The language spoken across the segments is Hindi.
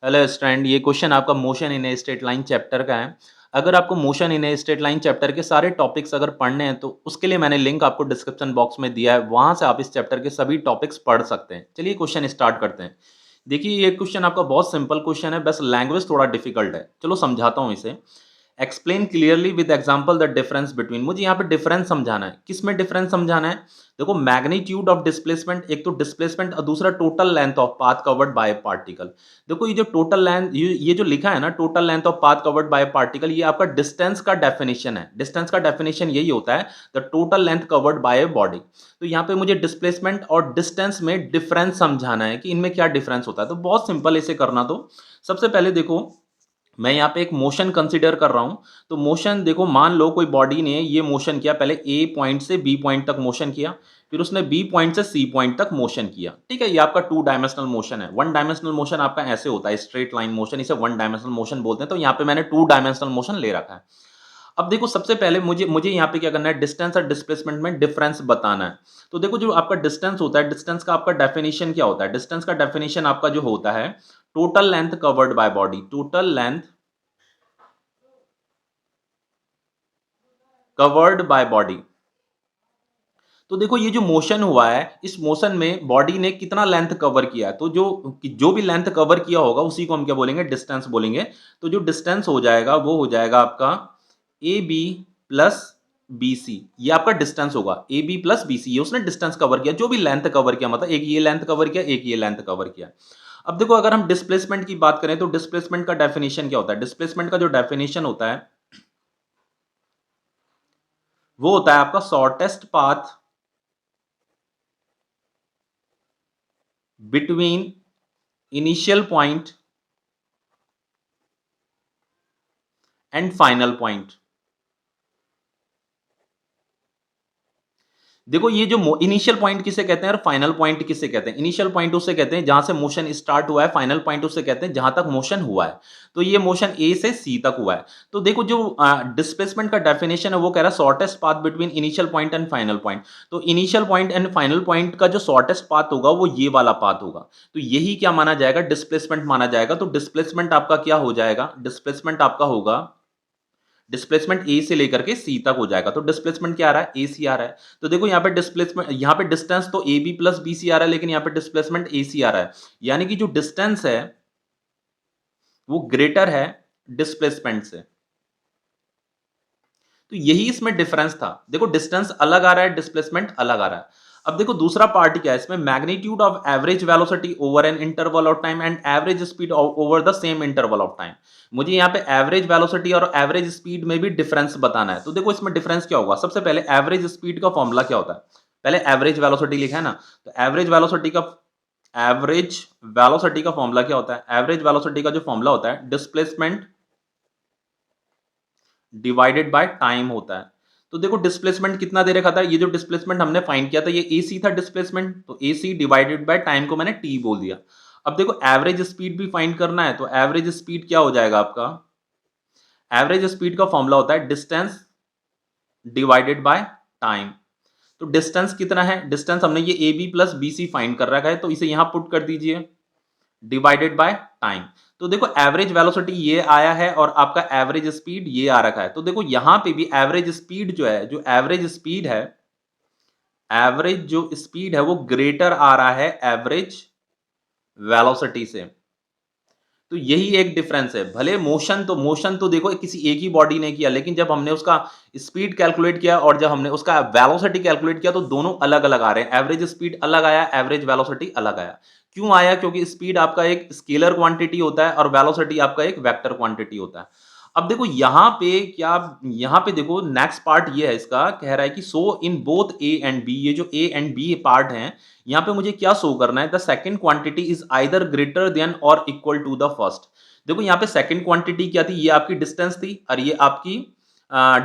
हेलो स्टूडेंट, ये क्वेश्चन आपका motion in a straight line chapter का है। अगर आपको motion in a straight line chapter के सारे टॉपिक्स अगर पढ़ने हैं तो उसके लिए मैंने लिंक आपको डिस्क्रिप्शन बॉक्स में दिया है, वहां से आप इस चैप्टर के सभी टॉपिक्स पढ़ सकते हैं। चलिए क्वेश्चन स्टार्ट करते हैं। देखिए, ये क्वेश्चन आपका बहुत सिंपल क्वेश्चन है, बस लैंग्वेज थोड़ा डिफिकल्ट है। चलो समझाता हूँ इसे। Explain clearly with example the difference between. मुझे यहाँ पे डिफरेंस समझाना है। किस में डिफरेंस समझाना है? देखो, मैग्नीट्यूड ऑफ डिस्प्लेसमेंट, एक तो डिस्प्लेसमेंट और दूसरा total length of path covered by particle. देखो, ये जो टोटल लेंथ, ये जो लिखा है ना, total length of path covered by particle, ये आपका डिस्टेंस का डेफिनेशन है। डिस्टेंस का डेफिनेशन यही होता है, the total length covered by a body. तो यहाँ पे मुझे डिस्प्लेसमेंट और डिस्टेंस में डिफरेंस समझाना है कि इनमें क्या डिफरेंस होता है। तो बहुत सिंपल इसे करना। तो सबसे पहले देखो, मैं यहाँ पे एक मोशन कंसीडर कर रहा हूं। तो मोशन देखो, मान लो कोई बॉडी ने ये मोशन किया, पहले ए पॉइंट से बी पॉइंट तक मोशन किया, फिर उसने बी पॉइंट से सी पॉइंट तक मोशन किया। ठीक है, ये आपका टू डायमेंशनल मोशन है। वन डायमेंशनल मोशन आपका ऐसे होता है, स्ट्रेट लाइन मोशन, इसे वन डायमेंशनल मोशन बोलते हैं। तो यहाँ पे मैंने टू डायमेंशनल मोशन ले रखा है। अब देखो, सबसे पहले मुझे मुझे यहाँ पे क्या करना है, डिस्टेंस और डिस्प्लेसमेंट में डिफरेंस बताना है। तो देखो, जो आपका डिस्टेंस होता है, डिस्टेंस का आपका डेफिनेशन क्या होता है? डिस्टेंस का डेफिनेशन आपका जो होता है, total length covered by body. Total length covered by body. तो देखो, ये जो मोशन हुआ है, इस मोशन में बॉडी ने कितना लेंथ कवर किया है, तो जो भी लेंथ कवर किया होगा उसी को हम क्या बोलेंगे, डिस्टेंस बोलेंगे। तो जो डिस्टेंस हो जाएगा वो हो जाएगा आपका A B plus B C. ये आपका डिस्टेंस होगा, A B plus B C. ये उसने डिस्टेंस कवर किया, जो भी लेंथ कवर किया, मतलब एक ये लेंथ कवर किया, एक ये लेंथ कवर किया। अब देखो, अगर हम डिस्प्लेसमेंट की बात करें तो डिस्प्लेसमेंट का डेफिनेशन क्या होता है? डिस्प्लेसमेंट का जो डेफिनेशन होता है वो होता है आपका shortest path between initial point and final point। देखो, ये जो इनिशियल पॉइंट किसे कहते हैं और फाइनल पॉइंट किसे कहते हैं? इनिशियल पॉइंट उसे कहते हैं जहां से मोशन स्टार्ट हुआ है, फाइनल पॉइंट उसे कहते हैं जहां तक मोशन हुआ है। तो ये मोशन ए से सी तक हुआ है। तो देखो, जो डिस्प्लेसमेंट का डेफिनेशन है वो कह रहा है shortest path between initial point and final point. तो initial point and final point का जो शॉर्टेस्ट पाथ होगा वो ये वाला पाथ होगा। तो यही क्या माना जाएगा, डिस्प्लेसमेंट माना जाएगा। तो डिस्प्लेसमेंट आपका क्या हो जाएगा? डिस्प्लेसमेंट आपका होगा, डिस्प्लेसमेंट ए से लेकर के सी तक हो जाएगा। तो डिस्प्लेसमेंट क्या आ रहा है? ए सी आ रहा है। तो देखो, यहाँ पे डिस्प्लेसमेंट, यहाँ पे डिस्टेंस तो A B plus B C आ रहा है, लेकिन यहाँ पे डिस्प्लेसमेंट ए सी आ रहा है। यानी कि जो डिस्टेंस है वो ग्रेटर है डिस्प्लेसमेंट से। तो यही इसमें डिफरेंस था। देखो, डिस्टेंस अलग आ रहा है, डिस्प्लेसमेंट अलग आ रहा है। अब देखो, दूसरा पार्ट क्या है इसमें, magnitude of average velocity over an interval of time and average speed over the same interval of time. मुझे यहाँ पे एवरेज वेलोसिटी और एवरेज स्पीड में भी डिफरेंस बताना है। तो देखो, इसमें डिफरेंस क्या होगा? सबसे पहले एवरेज स्पीड का फॉर्मूला क्या होता है? पहले एवरेज वेलोसिटी लिखा है ना, तो एवरेज वेलोसिटी का फॉर्मूला क्या होता है? एवरेज वेलोसिटी का जो फॉर्मूला होता है, डिस्प्लेसमेंट डिवाइडेड बाय टाइम होता है। तो देखो, डिस्प्लेसमेंट कितना दे रखा था, ये जो डिस्प्लेसमेंट हमने फाइंड किया था ये AC था डिस्प्लेसमेंट, तो AC डिवाइडेड बाय टाइम को मैंने T बोल दिया। अब देखो, एवरेज स्पीड भी फाइंड करना है, तो एवरेज स्पीड क्या हो जाएगा आपका? एवरेज स्पीड का फॉर्मूला होता है डिस्टेंस डिवाइडेड बाय टाइम। तो डिस्टेंस कितना है? डिस्टेंस हमने ये AB प्लस BC फाइंड कर रखा है, तो इसे यहां पुट कर दीजिए, डिवाइडेड बाय टाइम। तो देखो, एवरेज वेलोसिटी ये आया है और आपका एवरेज स्पीड ये आ रखा है। तो देखो, यहां पे भी एवरेज स्पीड जो है, जो एवरेज स्पीड है, एवरेज जो स्पीड है वो ग्रेटर आ रहा है एवरेज वेलोसिटी से। तो यही एक डिफरेंस है। भले मोशन तो देखो किसी एक ही बॉडी ने किया, लेकिन जब हमने उसका स्पीड कैलकुलेट किया और जब हमने उसका वेलोसिटी कैलकुलेट किया तो दोनों अलग अलग आ रहे हैं। एवरेज स्पीड अलग आया, एवरेज वेलोसिटी अलग आया। क्यों आया? क्योंकि स्पीड आपका एक स्केलर क्वांटिटी होता है और वेलोसिटी आपका एक वेक्टर क्वांटिटी होता है। अब देखो, यहाँ पे देखो, नेक्स्ट पार्ट ये है, इसका कह रहा है कि so in both A and B. ये जो ए एंड बी पार्ट है, यहाँ पे मुझे क्या शो करना है, the second quantity is either greater than और इक्वल टू द फर्स्ट। देखो, यहाँ पे सेकंड क्वांटिटी क्या थी? ये आपकी डिस्टेंस थी और ये आपकी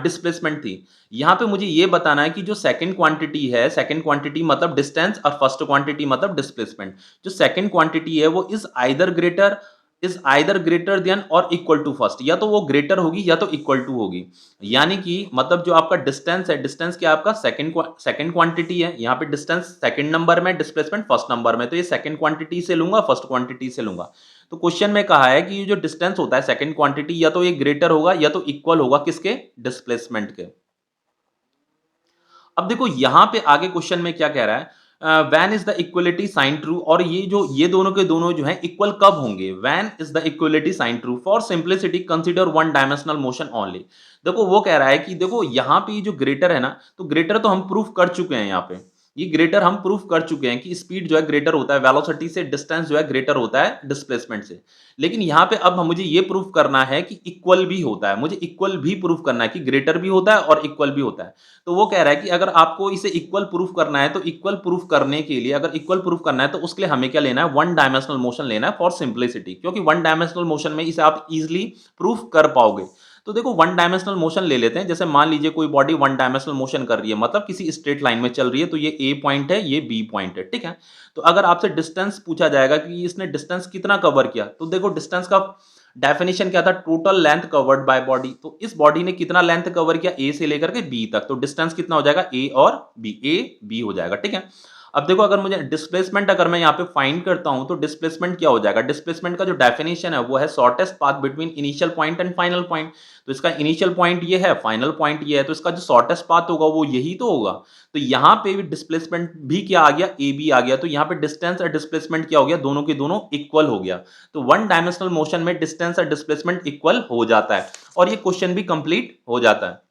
डिस्प्लेसमेंट थी। यहाँ पे मुझे ये बताना है कि जो सेकंड क्वांटिटी है, सेकंड क्वांटिटी मतलब डिस्टेंस और फर्स्ट क्वांटिटी मतलब डिस्प्लेसमेंट। जो सेकंड क्वांटिटी है वो इज आइदर ग्रेटर देन और इक्वल टू फर्स्ट। या तो वो ग्रेटर होगी या तो इक्वल टू होगी। यानी कि मतलब जो आपका डिस्टेंस है, डिस्टेंस क्या आपका सेकंड क्वांटिटी है। यहाँ पे डिस्टेंस सेकंड नंबर में, डिस्प्लेसमेंट फर्स्ट नंबर में, तो ये सेकंड क्वांटिटी से लूंगा, फर्स्ट क्वांटिटी से लूंगा। तो क्वेश्चन में कहा है कि ये जो डिस्टेंस होता है सेकंड क्वांटिटी या तो ये ग्रेटर होगा या तो इक्वल होगा किसके, डिस्प्लेसमेंट के। अब देखो यहां पे आगे क्वेश्चन में क्या कह रहा है, when is the equality sign true, और ये दोनों के दोनों जो है इक्वल कब होंगे, when is the equality sign true, for simplicity consider one dimensional motion only. देखो वो कह रहा है कि देखो यहां पे ये जो ग्रेटर है ना, तो ग्रेटर तो हम प्रूफ कर चुके हैं, यहाँ पे ये ग्रेटर हम प्रूफ कर चुके हैं कि स्पीड जो है ग्रेटर होता है वेलोसिटी से, डिस्टेंस जो है ग्रेटर होता है डिस्प्लेसमेंट से। लेकिन यहाँ पे अब मुझे ये प्रूफ करना है कि इक्वल भी होता है, मुझे इक्वल भी प्रूफ करना है कि ग्रेटर भी होता है और इक्वल भी होता है। तो वो कह रहा है कि अगर आपको इसे इक्वल प्रूफ करना है तो इक्वल प्रूफ करने के लिए, अगर इक्वल प्रूफ करना है तो उसके लिए हमें क्या लेना है, वन डायमेंशनल मोशन लेना है फॉर सिंप्लिसिटी, क्योंकि वन डायमेंशनल मोशन में इसे आप इजीली प्रूफ कर पाओगे। तो देखो वन डायमेंशनल मोशन ले लेते हैं, जैसे मान लीजिए कोई बॉडी वन डायमेंशनल मोशन कर रही है, मतलब किसी स्ट्रेट लाइन में चल रही है, तो ये ए पॉइंट है, ये बी पॉइंट है, ठीक है। तो अगर आपसे डिस्टेंस पूछा जाएगा कि इसने डिस्टेंस कितना कवर किया, तो देखो डिस्टेंस का डेफिनेशन क्या था, total length covered by body. तो इस बॉडी ने कितना लेंथ कवर किया, ए से लेकर के बी तक, तो डिस्टेंस कितना हो जाएगा, ए और बी, ए बी हो जाएगा, ठीक है। अब देखो अगर मुझे डिस्प्लेसमेंट अगर मैं यहाँ पे फाइंड करता हूं तो डिस्प्लेसमेंट क्या हो जाएगा, डिस्प्लेसमेंट का जो डेफिनेशन है वो है shortest path between initial point and final point. तो इसका इनिशियल पॉइंट ये है, फाइनल पॉइंट ये है, तो इसका जो शॉर्टेस्ट पाथ होगा वो यही तो होगा। तो यहाँ पे भी डिस्प्लेसमेंट भी क्या आ गया, ए बी आ गया, तो यहाँ पे डिस्टेंस और डिस्प्लेसमेंट क्या हो गया, दोनों के दोनों इक्वल हो गया। तो वन डायमेंशनल मोशन में डिस्टेंस और डिस्प्लेसमेंट इक्वल हो जाता है और ये क्वेश्चन भी कंप्लीट हो जाता है।